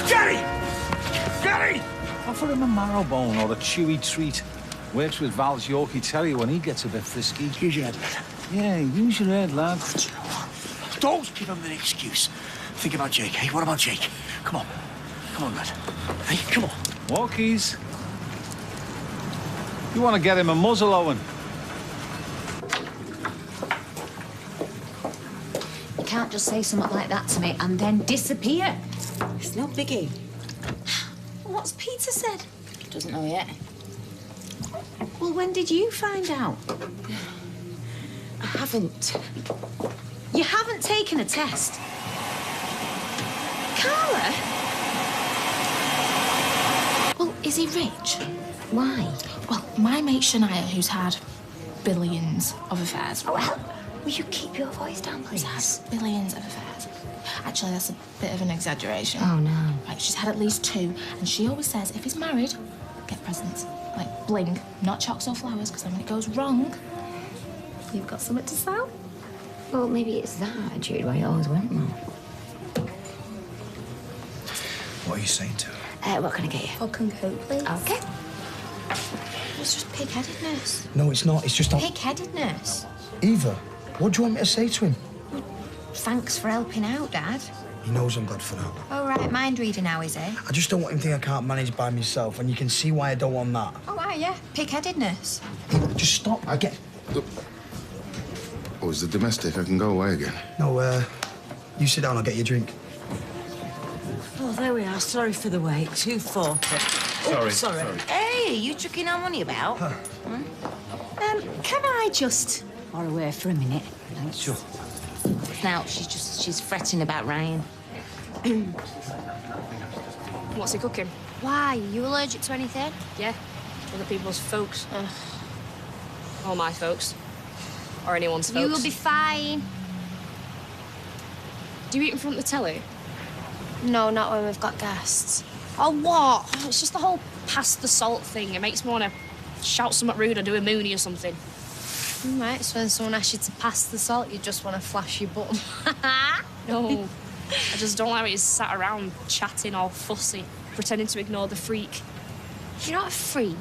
Gary! Gary! Offer him a marrow bone or a chewy treat. Works with Val's Yorkie Terrier when he gets a bit frisky. Use your head. Yeah, use your head, lad. Don't give him an excuse. Think about Jake, hey? What about Jake? Come on. Come on, lad. Hey, come on. Walkies. You want to get him a muzzle, Owen? You can't just say something like that to me and then disappear. It's no biggie. What's Peter said? Doesn't know yet. Well, when did you find out? I haven't. You haven't taken a test. Carla? Well, is he rich? Why? Well, my mate Shania, who's had billions of affairs. Oh, well, will you keep your voice down, please? Who's had billions of affairs. Actually, that's a bit of an exaggeration. Oh, no. Like, she's had at least 2, and she always says if he's married, get presents. Like, bling, not chocks or flowers, because then when it goes wrong, You've got something to sell? Well, maybe it's that attitude why you always want more. What are you saying to her? What can I get you? Vodka and Coke, please. Okay. It's just pig-headedness. No, it's not. It's just... Pig-headedness. Eva, what do you want me to say to him? Thanks for helping out, Dad. He knows I'm glad for that. Oh, right, mind reading now, is he? I just don't want him to think I can't manage by myself, and you can see why I don't want that. Oh, right, yeah. Pig-headedness. Eva, just stop. I get... Oh, is the domestic? I can go away again. No, you sit down, I'll get you a drink. Oh, there we are. Sorry for the wait. 2:40. Sorry. Hey, you chucking our money about? Huh. Can I just... Or away for a minute. Thanks. Sure. Now, she's fretting about Ryan. What's he cooking? Why? You allergic to anything? Yeah, other people's folks. All my folks. Or anyone's folks. You will be fine. Do you eat in front of the telly? No, not when we've got guests. Oh, what? It's just the whole pass the salt thing. It makes me want to shout something rude or do a Mooney or something. Right, so when someone asks you to pass the salt, you just want to flash your button. No, I just don't like when he's sat around chatting all fussy, pretending to ignore the freak. You're not a freak.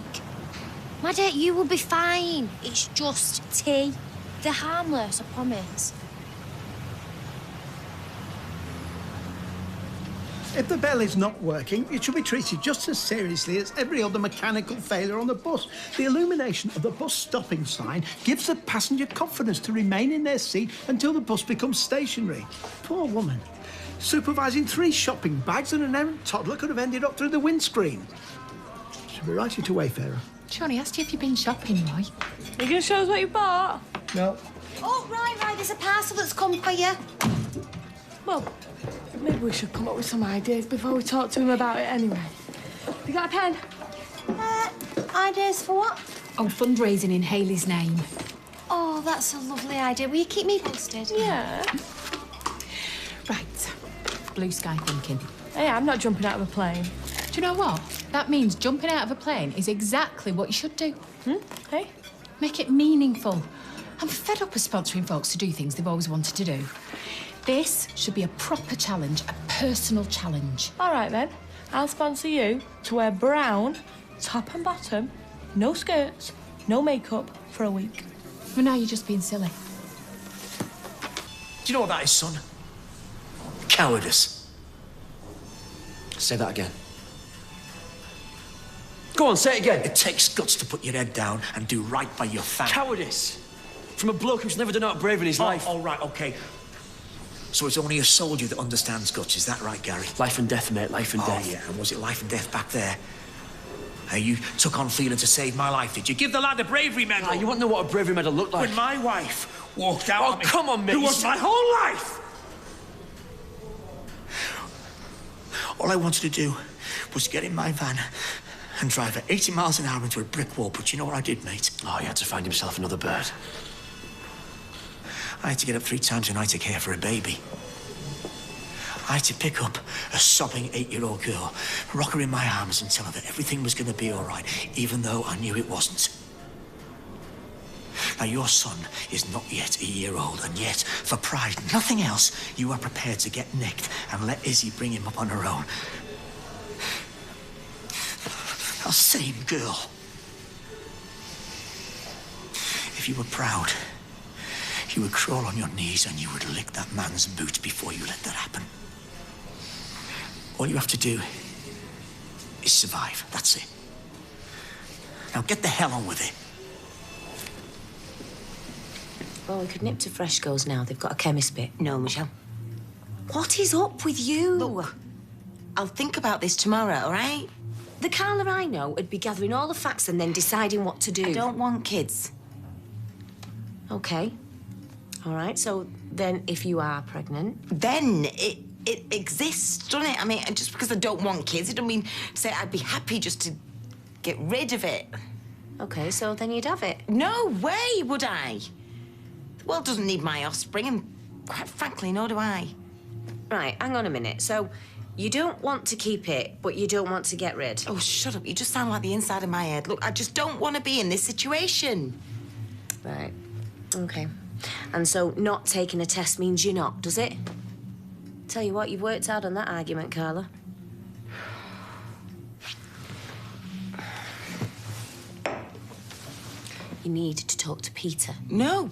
My dear, you will be fine. It's just tea. They're harmless, I promise. If the bell is not working, it should be treated just as seriously as every other mechanical failure on the bus. The illumination of the bus stopping sign gives the passenger confidence to remain in their seat until the bus becomes stationary. Poor woman. Supervising 3 shopping bags and an errant toddler could have ended up through the windscreen. Should we write you to Wayfarer? Johnny asked you if you've been shopping, right? Are you going to show us what you bought? No. Oh, right, there's a parcel that's come for you. Well, maybe we should come up with some ideas before we talk to him about it anyway. Have you got a pen? Ideas for what? Oh, fundraising in Hayley's name. Oh, that's a lovely idea. Will you keep me posted? Yeah. Right. Blue sky thinking. Hey, I'm not jumping out of a plane. Do you know what? That means jumping out of a plane is exactly what you should do. Hey? Make it meaningful. I'm fed up of sponsoring folks to do things they've always wanted to do. This should be a proper challenge, a personal challenge. All right, then. I'll sponsor you to wear brown, top and bottom, no skirts, no makeup for a week. Well, now you're just being silly. Do you know what that is, son? Cowardice. Say that again. Go on, say it again. It takes guts to put your head down and do right by your family. Cowardice. From a bloke who's never done out brave in his life. All right, OK. So it's only a soldier that understands guts, is that right, Gary? Life and death, mate, life and death. Oh, yeah, and was it life and death back there? Hey, you took on feeling to save my life, did you? Give the lad a bravery medal. Ah, you won't know what a bravery medal looked like. When my wife walked out on me... come on, mate. Who was my whole life! All I wanted to do was get in my van and drive at 80 miles an hour into a brick wall, but you know what I did, mate? Oh, he had to find himself another bird. I had to get up 3 times a night to care for a baby. I had to pick up a sobbing 8-year-old girl, rock her in my arms and tell her that everything was going to be all right, even though I knew it wasn't. Now, your son is not yet a year old, and yet, for pride, nothing else, you are prepared to get nicked and let Izzy bring him up on her own. That same girl. If you were proud, you would crawl on your knees and you would lick that man's boot before you let that happen. All you have to do is survive. That's it. Now get the hell on with it. Well, we could nip to Freshco's now. They've got a chemist bit. No, Michelle. What is up with you? Look, I'll think about this tomorrow, all right? The Carla I know would be gathering all the facts and then deciding what to do. I don't want kids. Okay. All right, so then if you are pregnant... Then it exists, doesn't it? I mean, just because I don't want kids, it don't mean to say I'd be happy just to get rid of it. Okay, so then you'd have it. No way would I. The world doesn't need my offspring, and quite frankly, nor do I. Right, hang on a minute. So you don't want to keep it, but you don't want to get rid. Oh, shut up. You just sound like the inside of my head. Look, I just don't want to be in this situation. Right. Okay. And so not taking a test means you're not, does it? Tell you what, you've worked hard on that argument, Carla. You need to talk to Peter. No.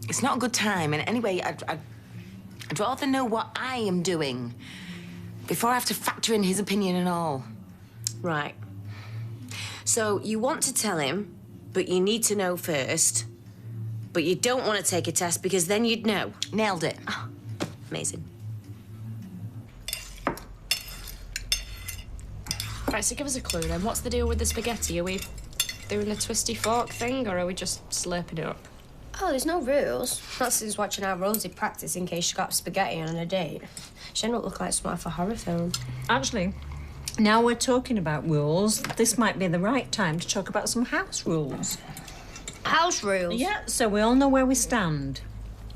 It's not a good time. And anyway, I'd rather know what I am doing before I have to factor in his opinion and all. Right. So you want to tell him, but you need to know first. But you don't want to take a test because then you'd know. Nailed it. Oh, amazing. Right, so give us a clue then. What's the deal with the spaghetti? Are we doing the twisty fork thing, or are we just slurping it up? Oh, there's no rules. That's just watching our Rosie practice in case she got spaghetti on a date. She ended up looking like something off a horror film. Actually, now we're talking about rules, this might be the right time to talk about some house rules. House rules? Yeah, so we all know where we stand.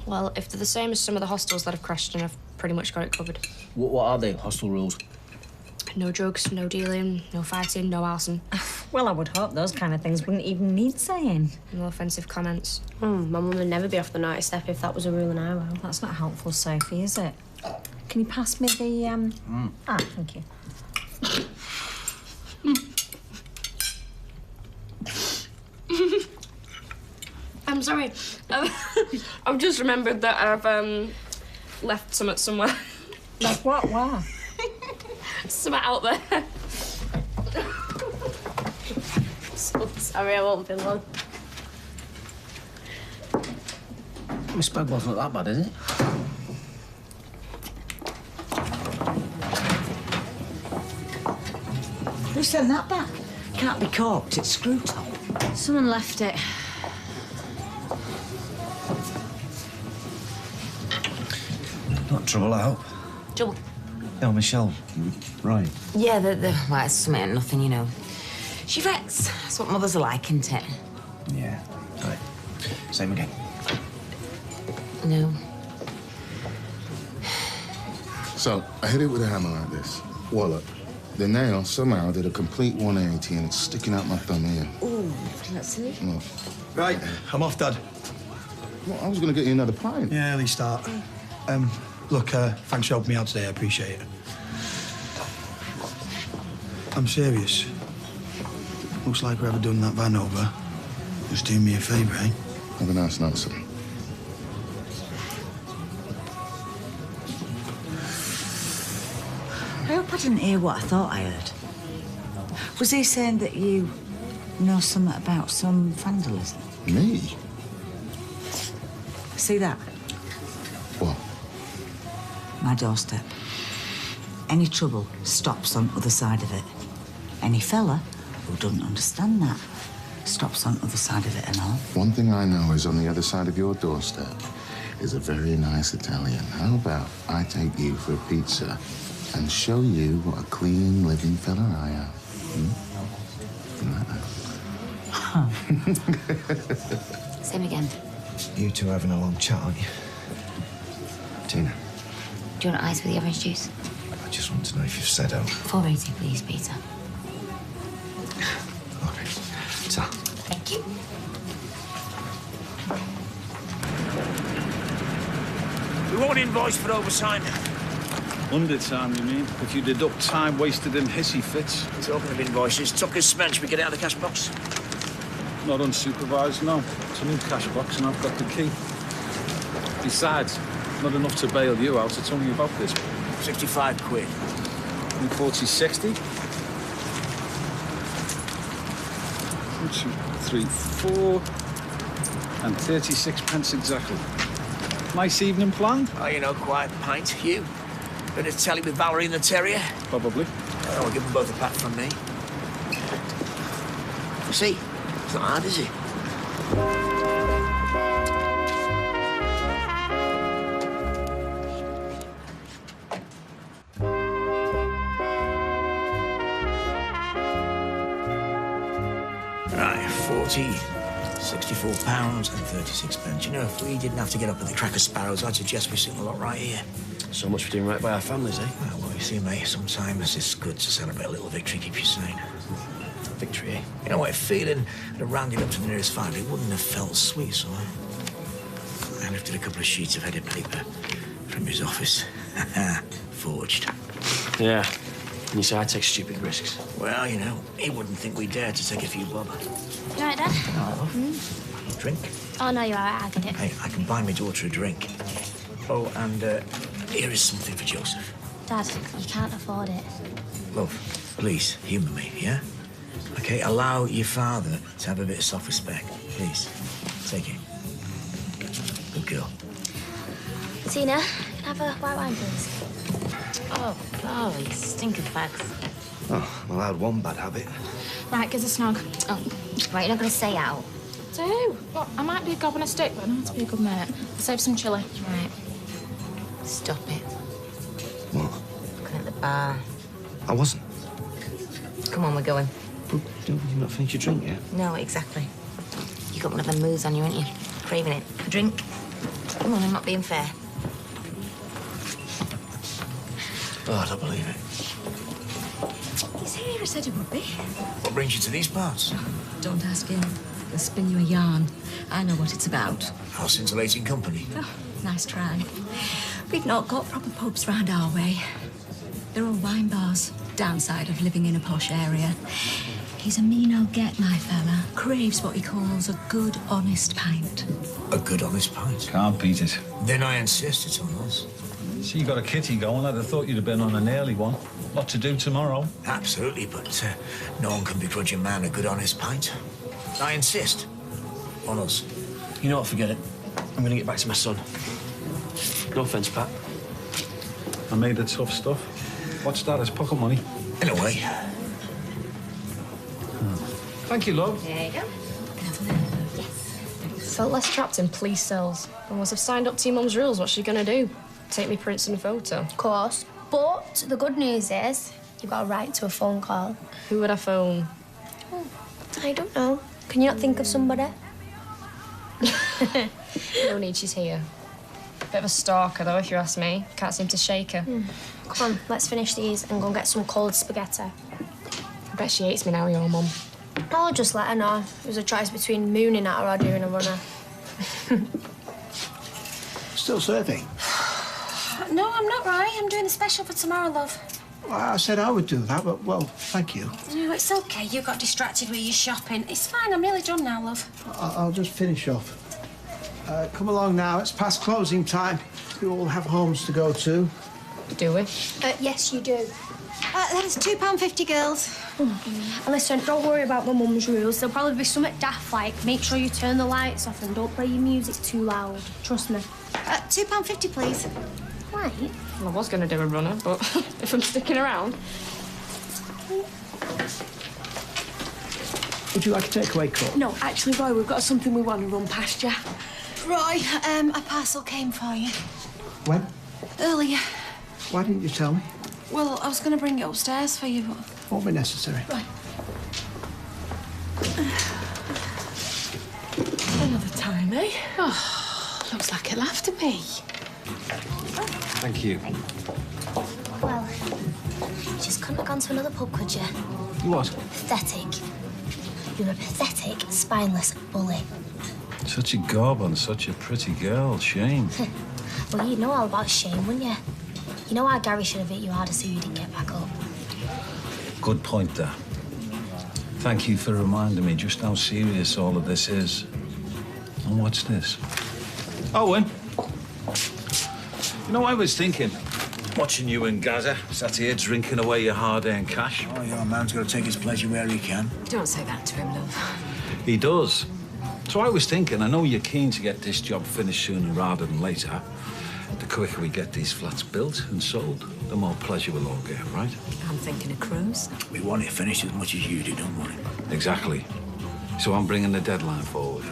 Well, if they're the same as some of the hostels that have crashed in, I've pretty much got it covered. What are they, hostel rules? No drugs, no dealing, no fighting, no arson. Well, I would hope those kind of things wouldn't even need saying. No offensive comments. My mum would never be off the naughty step if that was a rule in our world. That's not helpful, Sophie, is it? Can you pass me the, Ah, thank you. I'm sorry. I've just remembered that I've left something somewhere. Like what? Where? Something out there. So sorry, I won't be long. My spag wasn't that bad, is it? Who sent that back? Can't be corked, it's screw top. Someone left it. Not trouble, I hope. Trouble? No, Michelle, right. Yeah, well, it's something, nothing, you know. She frets. That's what mothers are like, isn't it? Yeah, right. Same again. No. So, I hit it with a hammer like this. Wallop. The nail somehow did a complete 180 and it's sticking out my thumb here. Ooh, let's see. Look. Right, I'm off, Dad. Well, I was going to get you another pint. Yeah, early start. Look, thanks for helping me out today. I appreciate it. I'm serious. Looks like whoever done that van over was doing me a favour, eh? Have a nice night, son. I hope I didn't hear what I thought I heard. Was he saying that you know something about some vandalism? Me? See that? What? My doorstep. Any trouble stops on other side of it. Any fella who doesn't understand that stops on other side of it and all. One thing I know is on the other side of your doorstep is a very nice Italian. How about I take you for a pizza and show you what a clean, living fella I am? You like that? Same again. You two are having a long chat, aren't you? Tina, Do you want ice with the orange juice? I just want to know if you've said out. 480, please, Peter. Okay. Ta. Thank you. We won't invoice for overtime. Undertime, you mean? If you deduct time wasted in hissy fits. Talking of invoices, Tucker's smash we get out of the cash box. Not unsupervised, no. It's a new cash box and I've got the key. Besides, not enough to bail you out. It's only about this. 65 quid. 40, 60. 1, 2, 3, 4. And 36 pence exactly. Nice evening planned? Oh, you know, quiet pint. You? Bit of telly with Valerie and the terrier? Probably. Oh, I'll give them both a pat from me. See? It's not hard, is it? Right, 40, 64 pounds and 36 pence. You know, if we didn't have to get up at the Cracker Sparrows, I'd suggest we sing a lot right here. So much for doing right by our families, eh? Well, you see, mate, sometimes it's good to celebrate a little victory, keep you sane. Victory, eh? You know what, if feeling had rounded up to the nearest 5, it wouldn't have felt sweet, so I lifted a couple of sheets of headed paper from his office. Forged. Yeah. And you say I take stupid risks. Well, you know, he wouldn't think we dared to take a few bob. You all right, Dad? Drink? Oh, no, you're all right. I get it. Hey, I can buy my daughter a drink. Oh, and here is something for Joseph. Dad, you can't afford it. Love, please, humour me, yeah? Okay, allow your father to have a bit of self-respect. Please, take it. Good girl. Tina, can I have a white wine, please? Oh, golly, stinking fags. Oh, I'm allowed one bad habit. Right, give us a snog. Oh, right, you're not going to stay out. Do. Look, I might be a gob on a stick, but I know how to be a good mate. I'll save some chilli. Right. Stop it. What? Looking at the bar. I wasn't. Come on, we're going. But you've not finished your drink yet? No, exactly. You got one of them moves on you, ain't you? Craving it. A drink? Come on, I'm not being fair. Oh, I don't believe it. He's here, I said he would be. What brings you to these parts? Don't ask him. He'll spin you a yarn. I know what it's about. House insulating company. Oh, nice try. We've not got proper pubs round our way. They're all wine bars, downside of living in a posh area. He's a mean old get, my fella. Craves what he calls a good, honest pint. A good, honest pint? Can't beat it. Then I insist it's on us. So you got a kitty going. I'd have thought you'd have been on an early one. Lot to do tomorrow. Absolutely, but no one can begrudge a man a good, honest pint. I insist. On us. You know what, forget it. I'm gonna get back to my son. No offence, Pat. I made the tough stuff. What's that? It's pocket money. In a way. Thank you, love. There you go. Felt less trapped in police cells. And once I've signed up to your mum's rules, what's she gonna do? Take me prints and a photo? Of course. But the good news is you've got a right to a phone call. Who would I phone? Oh, I don't know. Can you not think of somebody? No need, she's here. Bit of a stalker, though, if you ask me. Can't seem to shake her. Come on, let's finish these and go and get some cold spaghetti. I bet she hates me now, your mum. I'll just let her know. It was a choice between mooning at her or doing a runner. Still serving? No, I'm not, Rye. I'm doing a special for tomorrow, love. Well, I said I would do that, but, well, thank you. No, it's okay. You got distracted with your shopping. It's fine. I'm really done now, love. I'll just finish off. Come along now. It's past closing time. You all have homes to go to. Do we? Yes, you do. That is £2.50, girls. And listen, don't worry about my mum's rules. There'll probably be something daft like make sure you turn the lights off and don't play your music too loud. Trust me. £2.50, please. Right. Well, I was going to do a runner, but if I'm sticking around... Would you like a takeaway cup? No, actually, Roy, we've got something we want to run past you. Roy, a parcel came for you. When? Earlier. Why didn't you tell me? Well, I was going to bring it upstairs for you, but... Won't be necessary. Right. Another time, eh? Oh, looks like it'll have to be. Thank you. Well, you just couldn't have gone to another pub, could you? You what? Pathetic. You're a pathetic, spineless bully. Such a gob on such a pretty girl. Shame. Well, you'd know all about shame, wouldn't you? You know how Gary should have hit you harder so you didn't get back up? Good point there. Thank you for reminding me just how serious all of this is. And what's this? Owen! You know, I was thinking, watching you and Gaza sat here drinking away your hard-earned cash. Oh, your man's got to take his pleasure where he can. Don't say that to him, love. He does. So I was thinking, I know you're keen to get this job finished sooner rather than later. The quicker we get these flats built and sold, the more pleasure we'll all get, right? I'm thinking of cruise. We want it finished as much as you do, don't want it? Exactly. So I'm bringing the deadline forward.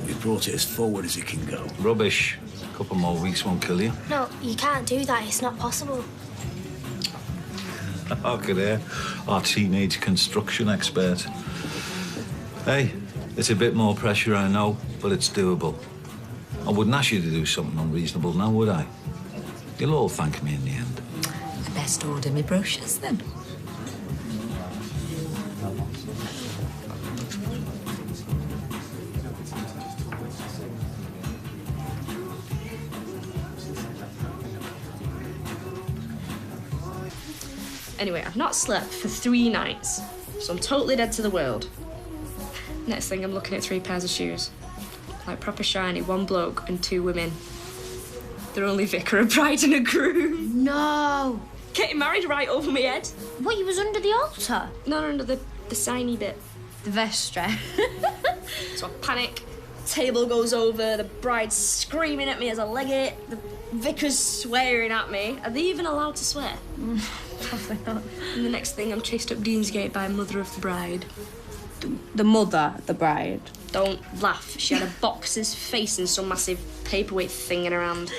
We brought it as forward as it can go. Rubbish. A couple more weeks won't kill you. No, you can't do that. It's not possible. Look at her, our teenage construction expert. Hey, it's a bit more pressure, I know, but it's doable. I wouldn't ask you to do something unreasonable now, would I? You'll all thank me in the end. I best order me brochures then. Anyway, I've not slept for 3 nights, so I'm totally dead to the world. Next thing, I'm looking at 3 pairs of shoes. Like proper shiny, 1 bloke and 2 women. They're only vicar, a bride and a groom. No! Getting married right over my head. What, you was under the altar? No, under the signy bit. The vestry. So I panic, table goes over, the bride's screaming at me as I leg it, the vicar's swearing at me. Are they even allowed to swear? Probably not. And the next thing, I'm chased up Deansgate by mother of the bride. The mother, the bride. Don't laugh. She had a boxer's face and some massive paperweight thing in her hand.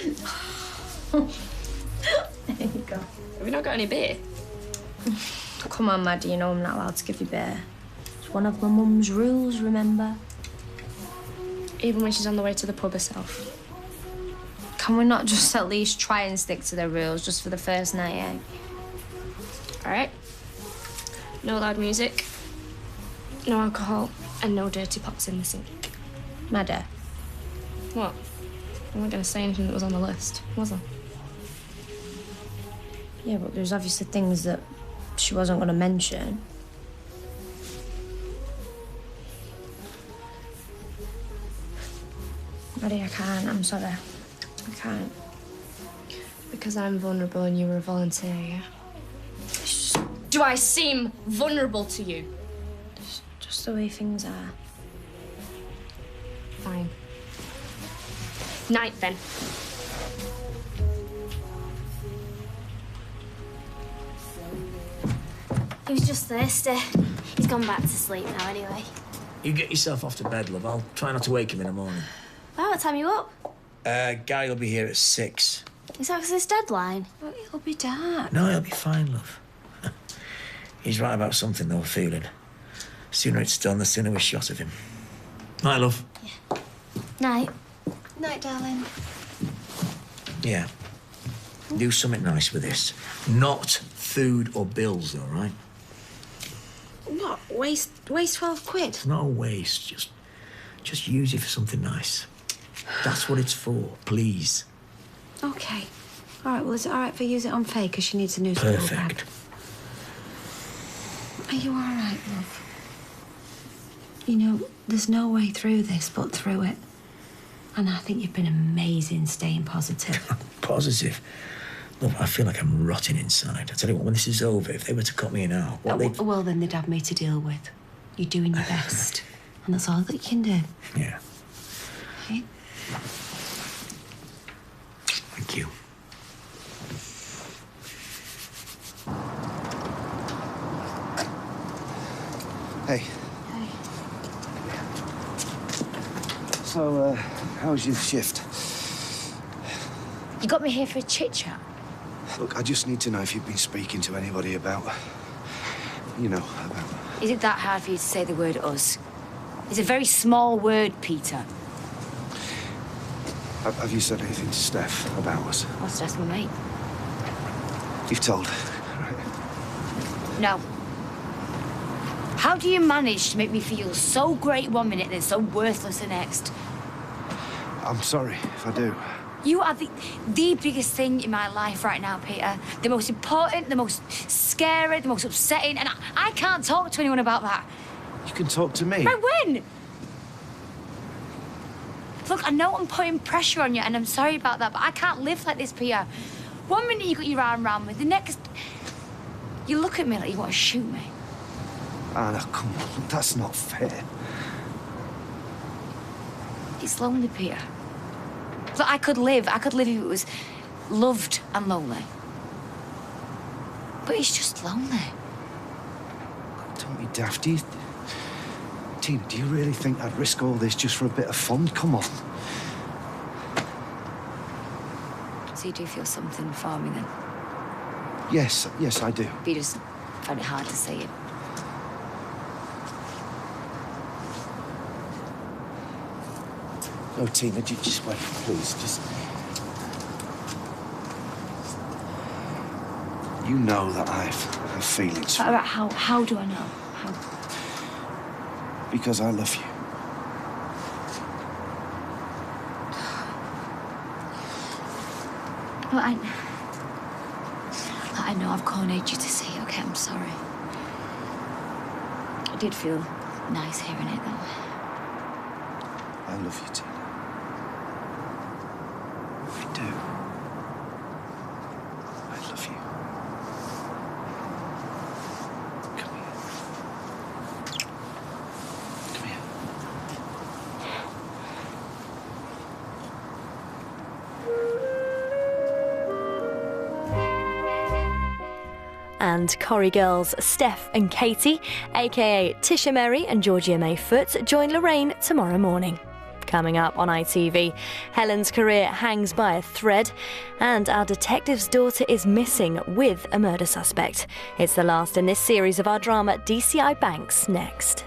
There you go. Have you not got any beer? Come on, Maddie, you know I'm not allowed to give you beer. It's one of my mum's rules, remember? Even when she's on the way to the pub herself. Can we not just at least try and stick to the rules just for the first night, eh? All right. No loud music, no alcohol, and no dirty pots in the sink. Maddie. What? I'm not going to say anything that was on the list, was I? Yeah, but there's obviously things that she wasn't going to mention. Maddie, I can't. I'm sorry. I can't. Because I'm vulnerable and you were a volunteer, yeah? Do I seem vulnerable to you? Just the way things are. Fine. Night, then. He was just thirsty. He's gone back to sleep now, anyway. You get yourself off to bed, love. I'll try not to wake him in the morning. Well, what time are you up? Gary will be here at 6. Is that 'cause this deadline? Well, it'll be dark. No, he'll be fine, love. He's right about something, though, feeling. Sooner it's done, the sooner we're shot of him. Night, love. Yeah. Night. Night, darling. Yeah. Do something nice with this. Not food or bills, all right? What? Waste 12 quid? It's not a waste. Just use it for something nice. That's what it's for, please. Okay. All right, well, is it all right if I use it on Faye because she needs a new school bag? Perfect. Are you all right, love? You know, there's no way through this but through it. And I think you've been amazing staying positive. Positive? Look, I feel like I'm rotting inside. I tell you what, when this is over, if they were to cut me now, Well, then they'd have me to deal with. You're doing your best. And that's all that you can do. Yeah. Okay? Thank you. Hey. Hey. So, how was your shift? You got me here for a chit-chat. Look, I just need to know if you've been speaking to anybody about... You know, about... Is it that hard for you to say the word us? It's a very small word, Peter. Have you said anything to Steph about us? I'll just ask my mate. You've told, right? No. How do you manage to make me feel so great one minute and then so worthless the next? I'm sorry if I do. You are the biggest thing in my life right now, Peter. The most important, the most scary, the most upsetting, and I can't talk to anyone about that. You can talk to me. Right when? Look, I know I'm putting pressure on you, and I'm sorry about that, but I can't live like this, Peter. 1 minute you got your arm around me, the next... You look at me like you want to shoot me. Anna, come on, that's not fair. It's lonely, Peter. Look, I could live if it was loved and lonely. But it's just lonely. Don't be daft. Tina, do you really think I'd risk all this just for a bit of fun? Come on. So you do feel something for me, then? Yes, I do. But you just find it hard to say it. No, Tina, just wait, please. Just... You know that I have feelings. All right, how do I know? How? Because I love you. Well, I know I've cornered you to see, okay? I'm sorry. It did feel nice hearing it, though. I love you, Tina. I do. I love you. Come here. Come here. And Corrie girls Steph and Katie, aka Tisha Merry and Georgia May Foote, join Lorraine tomorrow morning. Coming up on ITV, Helen's career hangs by a thread, and our detective's daughter is missing with a murder suspect. It's the last in this series of our drama DCI Banks next.